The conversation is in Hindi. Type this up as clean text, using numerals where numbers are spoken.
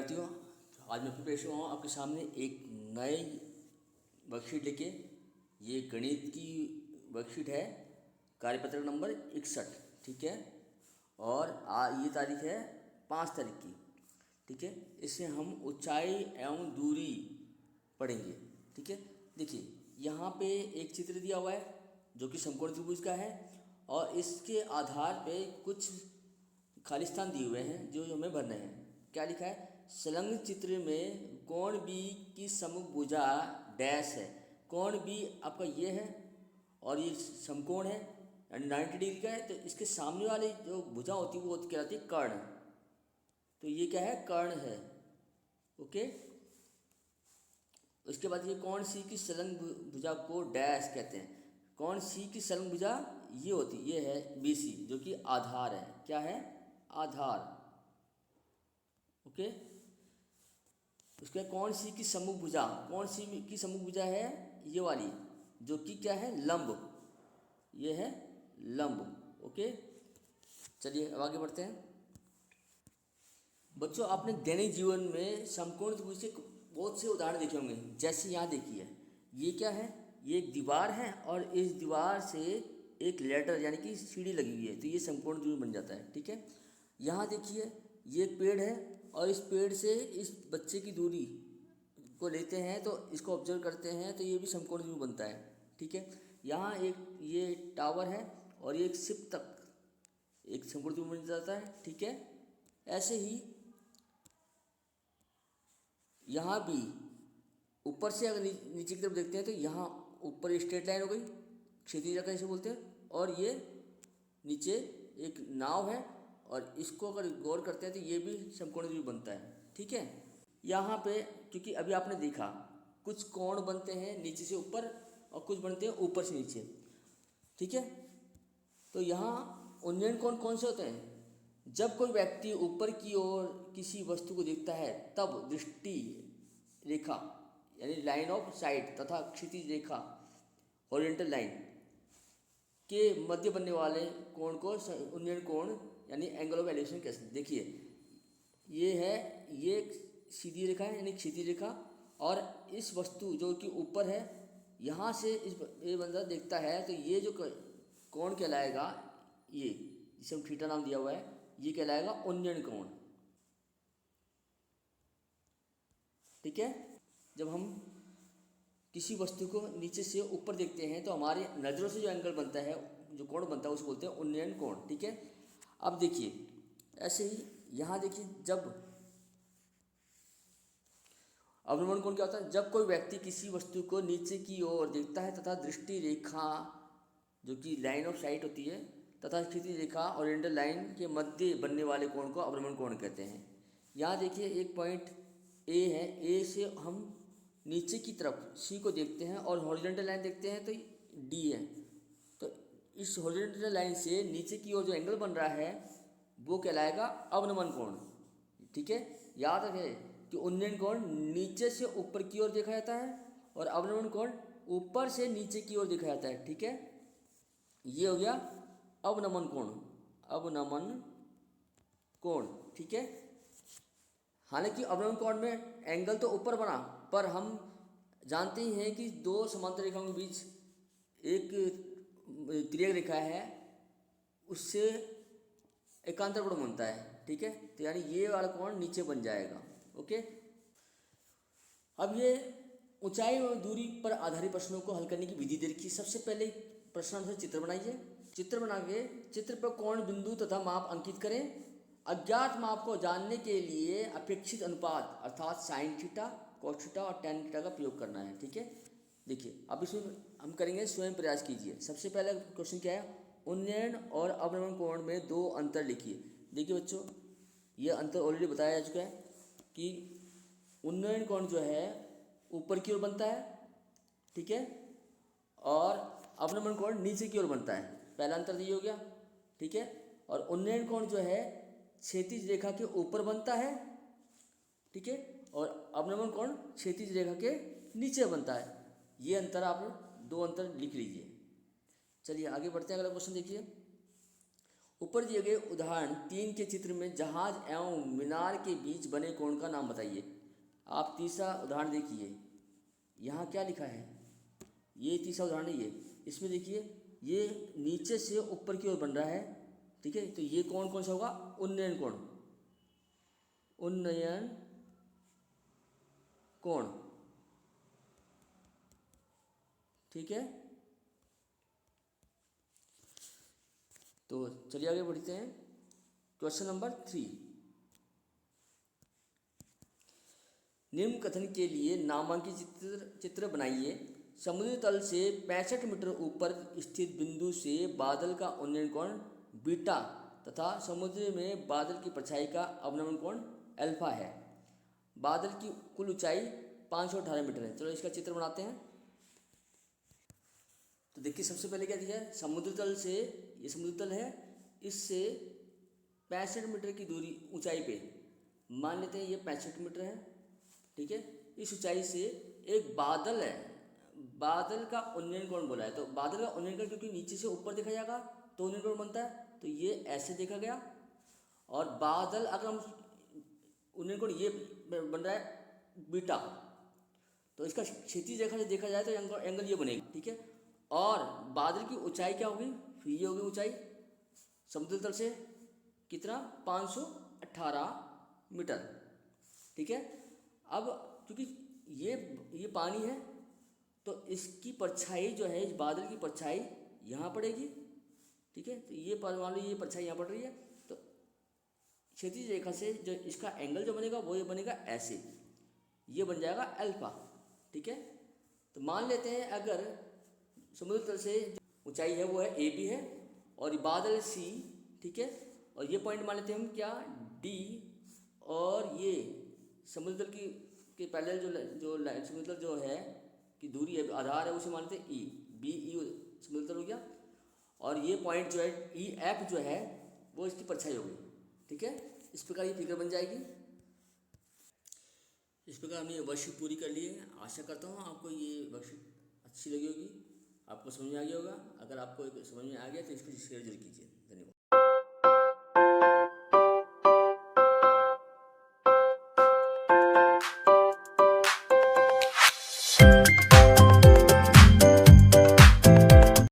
विद्यार्थियों, आज मैं फिर पेश हुआ हूँ आपके सामने एक नई वर्कशीट लेके। ये गणित की वर्कशीट है, कार्यपत्रक नंबर 61। ठीक है, और ये तारीख है 5 तारीख की। ठीक है, इससे हम ऊंचाई एवं दूरी पढ़ेंगे। ठीक है, देखिए यहाँ पे एक चित्र दिया हुआ है जो कि समकोण त्रिभुज का है, और इसके आधार पे कुछ खाली स्थान दिए हुए हैं जो हमें भरने हैं। क्या लिखा है? संलग्न चित्र में कोण बी की सम्मुख भुजा डैश है। कोण बी आपका ये है और ये समकोण है, यानी 90 डिग्री का है। तो इसके सामने वाली जो भुजा होती है वो कहलाती है कर्ण। तो ये क्या है? कर्ण है। ओके, उसके बाद ये कोण सी की संलग्न भुजा को डैश कहते हैं। कोण सी की संलग्न भुजा ये होती, ये है बी सी, जो कि आधार है। क्या है? आधार। ओके, उसके कौन सी की सम्मुख भुजा, कौन सी की सम्मुख भुजा है? ये वाली, जो कि क्या है? लंब। ये है लंब। ओके, चलिए अब आगे बढ़ते हैं। बच्चों, आपने दैनिक जीवन में समकोण त्रिभुज के बहुत से उदाहरण देखे होंगे। जैसे यहाँ देखिए, ये क्या है? ये एक दीवार है और इस दीवार से एक लेटर यानी कि सीढ़ी लगी हुई है, तो ये समकोण त्रिभुज बन जाता है। ठीक है, यहाँ देखिए ये एक पेड़ है और इस पेड़ से इस बच्चे की दूरी को लेते हैं तो इसको ऑब्जर्व करते हैं, तो ये भी समकोण त्रिभुज बनता है। ठीक है, यहाँ एक ये टावर है और ये एक शिप तक एक समकोण त्रिभुज बन जाता है। ठीक है, ऐसे ही यहाँ भी ऊपर से अगर नीचे की तरफ देखते हैं तो यहाँ ऊपर स्ट्रेट लाइन हो गई, क्षैतिज रेखा इसे बोलते हैं, और ये नीचे एक नाव है और इसको अगर गौर करते हैं तो ये भी समकोण त्रिभुज बनता है। ठीक है, यहाँ पे क्योंकि अभी आपने देखा कुछ कोण बनते हैं नीचे से ऊपर और कुछ बनते हैं ऊपर से नीचे। ठीक है, तो यहाँ उन्नयन कोण कौन से होते हैं? जब कोई व्यक्ति ऊपर की ओर किसी वस्तु को देखता है तब दृष्टि रेखा यानी लाइन ऑफ साइट तथा क्षैतिज रेखा हॉरिजॉन्टल लाइन के मध्य बनने वाले कोण को उन्नयन कोण यानी एंगल ऑफ एलिवेशन कहते हैं। देखिए ये है, ये सीधी रेखा है यानी क्षैतिज रेखा, और इस वस्तु जो कि ऊपर है यहाँ से ये बंदा देखता है तो ये जो कोण कहलाएगा, ये जिसे हम थीटा नाम दिया हुआ है, ये कहलाएगा उन्नयन कोण। ठीक है, जब हम किसी वस्तु को नीचे से ऊपर देखते हैं तो हमारे नज़रों से जो एंगल बनता है, जो कोण बनता है, उसे बोलते हैं उन्नयन कोण। ठीक है, अब देखिए ऐसे ही यहाँ देखिए, जब अवनमन कोण क्या होता है? जब कोई व्यक्ति किसी वस्तु को नीचे की ओर देखता है तथा दृष्टि रेखा जो कि लाइन ऑफ साइट होती है तथा क्षैतिज रेखा ओरिएंटल लाइन के मध्य बनने वाले कोण को अवनमन कोण कहते हैं। यहाँ देखिए एक पॉइंट ए है, ए से हम नीचे की तरफ सी को देखते हैं और हॉरिजॉन्टल लाइन देखते हैं तो डी है। तो इस हॉरिजॉन्टल लाइन से नीचे की ओर जो एंगल बन रहा है वो कहलाएगा अवनमन कोण। ठीक है, याद रखें कि उन्नयन कोण नीचे से ऊपर की ओर देखा जाता है और अवनमन कोण ऊपर से नीचे की ओर देखा जाता है। ठीक है, ये हो गया अवनमन कोण, अवनमन कोण। ठीक है, हालांकि अवनमन कोण में एंगल तो ऊपर बना, पर हम जानते ही हैं कि दो समांतर रेखाओं के बीच एक तिर्यक रेखा है, उससे एकांतर कोण बनता है। ठीक है, तो यानी ये वाला कोण नीचे बन जाएगा। ओके, अब ये ऊंचाई और दूरी पर आधारित प्रश्नों को हल करने की विधि दे रखी। सबसे पहले प्रश्न से चित्र बनाइए। चित्र बना के चित्र पर कोण बिंदु तथा माप अंकित करें। अज्ञात माप को जानने के लिए अपेक्षित अनुपात अर्थात साइन थीटा, कॉस थीटा और टैन थीटा का प्रयोग करना है। ठीक है, देखिए अब इसमें हम करेंगे, स्वयं प्रयास कीजिए। सबसे पहला क्वेश्चन क्या है? उन्नयन और अवनमन कोण में दो अंतर लिखिए। देखिए बच्चों, ये अंतर ऑलरेडी बताया जा चुका है कि उन्नयन कोण जो है ऊपर की ओर बनता है। ठीक है, और अवनमन कोण नीचे की ओर बनता है। पहला अंतर ये हो गया। ठीक है, और उन्नयन कोण जो है क्षैतिज रेखा के ऊपर बनता है। ठीक है, और अवनमन कोण क्षैतिज रेखा के नीचे बनता है। ये अंतर आप दो अंतर लिख लीजिए। चलिए आगे बढ़ते हैं, अगला क्वेश्चन देखिए। ऊपर दिए गए उदाहरण 3 के चित्र में जहाज एवं मीनार के बीच बने कोण का नाम बताइए। आप तीसरा उदाहरण देखिए, यहाँ क्या लिखा है, ये तीसरा उदाहरण है ये। इसमें देखिए ये नीचे से ऊपर की ओर बन रहा है, ठीक है। तो ये कोण कौन सा होगा, उन्नयन कोण, उन्नयन कोण, ठीक है। तो चलिए आगे बढ़ते हैं। क्वेश्चन नंबर 3, निम्न कथन के लिए नामांकित चित्र बनाइए। समुद्र तल से 65 मीटर ऊपर स्थित बिंदु से बादल का उन्नयन कोण बीटा तथा समुद्र में बादल की परछाई का अवनमन कोण अल्फा है। बादल की कुल ऊंचाई 518 मीटर है। चलो इसका चित्र बनाते हैं। तो देखिए सबसे पहले क्या दिया है, समुद्र तल से, ये समुद्र तल है, इससे 65 मीटर की दूरी ऊंचाई पे मान लेते हैं ये 65 मीटर है, ठीक है। इस ऊंचाई से एक बादल है, बादल का उन्नयन कोण बोला है। तो बादल का उन्नयन कोण क्योंकि नीचे से ऊपर देखा जाएगा तो उन्नयन कोण बनता है, तो ये ऐसे देखा गया। और बादल अगर हम उन्नयन कोण ये बन रहा है बीटा, तो इसका क्षैतिज रेखा से देखा जाए तो एंगल ये बनेगी, ठीक है। और बादल की ऊंचाई क्या होगी, फिर ये होगी ऊंचाई समुद्र तल से कितना, 518 मीटर, ठीक है। अब क्योंकि ये पानी है तो इसकी परछाई जो है, इस बादल की परछाई यहाँ पड़ेगी, ठीक है। तो ये मान लो ये परछाई यहाँ पड़ रही है, तो क्षैतिज रेखा से जो इसका एंगल जो बनेगा वो ये बनेगा ऐसे, ये बन जाएगा अल्फा, ठीक है। तो मान लेते हैं अगर समुद्र तल से ऊंचाई है वो है ए बी है और ये बादल सी, ठीक है। और ये पॉइंट मान लेते हैं हम क्या, डी, और ये समुद्र तल की के पैरेलल जो समुद्र तल जो है की दूरी है, आधार है, उसे मान लेते हैं ई, बी ई समुद्र तल हो गया। और ये पॉइंट जो है ई एफ जो है वो इसकी परछाई होगी, ठीक है। इस प्रकार ये फिगर बन जाएगी। इस प्रकार हमने ये वर्कशीट पूरी कर ली है। आशा करता हूँ आपको ये वर्कशीट अच्छी लगी होगी, आपको समझ में आ गया होगा। अगर आपको समझ में आ गया तो इसको शेयर जरूर कीजिए।